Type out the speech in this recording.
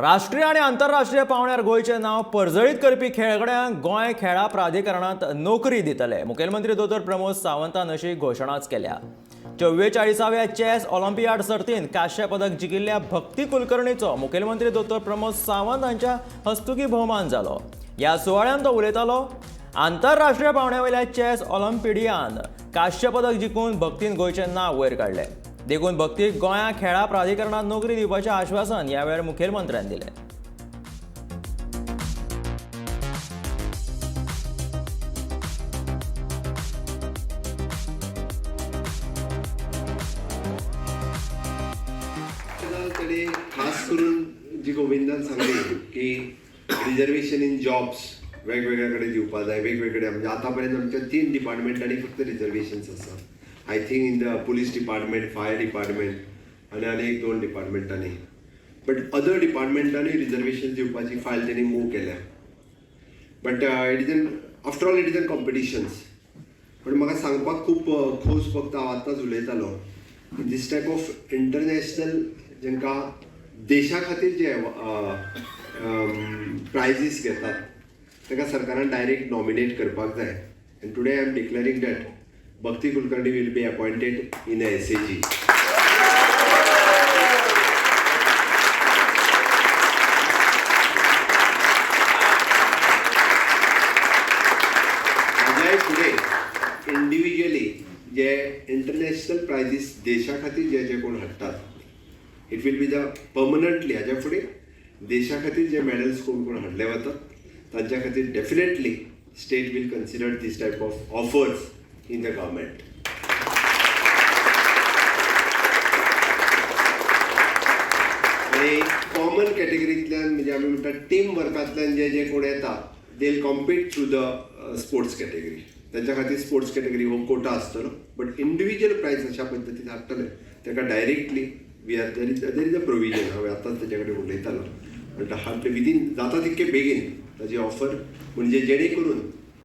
राष्ट्रीय आणि आंतरराष्ट्रीय पावंड्यार गोंयचें नांव परजळीत करपी खेळगड्यांक गोंय खेळां प्राधिकरणांत नोकरी दितले. मुखेलमंत्री दोतोर प्रमोद सावंतान अशी घोशणाच केल्या. 44व्या चॅस ऑलिंपियाड सर्तींत कांस्य पदक जिखिल्ल्या भक्ती कुलकर्णीचो मुखेलमंत्री दोतोर प्रमोद सावंत हांच्या हस्तुकी भोवमान जालो. ह्या सुवाळ्यान तो उलयतालो. आंतरराष्ट्रीय पावंड्यावयल्या चॅस ऑलिंपियाडांत कांस्य पदक जिखून भक्तीन गोंयचें नांव वयर काडलें. देखून भक्तीक गोंया खेळां प्राधिकरणांत नोकरी दिवपाचें आश्वासन ह्या वेळार मुखेलमंत्र्यान दिलें. तरी खास करून जी गोविंदान सांगली की रिजर्वेशन इन जॉब्स वेगवेगळ्या कडेन दिवपा जाय. वेगवेगळ्या म्हणजे आतापर्यंत आमच्या 3 डिपार्टमेंटांनी फक्त रिजर्वेशन्स आसा. I think in the police department, fire department आनी एक 2 डिपार्टमेंटांनी. बट अदर डिपार्टमेंटांनी रिजर्वेशन दिवपाची फायल तेणी मूव केल्या. But it is after all it is an competitions. पण म्हाका सांगपाक खूब खोस फक्त हांव आतांच उलयतालो. दिस टायप ऑफ इंटरनॅशनल जांकां देशा खातीर जे प्रायजीस घेतात ताका सरकारान डायरेक्ट नॉमिनेट करपाक जाय. And today I am declaring that Bhakti Kulkarni will be appointed in SAG. फुडें इंडिविज्युअली जे इंटरनॅशनल प्रायजीस देशा खातीर जे जे कोण हाडटात it will be the permanently हाज्या फुडें देशा खातीर जे मेडल्स कोण कोण हाडले वतात तांच्या खातीर definitely state will consider this type of offers in the government. आणि कॉमन कॅटेगरींतल्यान म्हणजे आमी म्हणटा टीम वर्कांतल्यान जे जे कोण येता they will compete through the sports category. ताच्या खातीर स्पोर्ट्स कॅटेगरी हो कोटा आसतलो. बट इंडिविज्युअल प्रायज अशा पद्दतीन हाडटले ताका directly there is a provision. हांवें आतांच ताचे कडेन उलयतालो. बट विदीन जाता तितके बेगीन ताजी ऑफर म्हणजे जेणे करून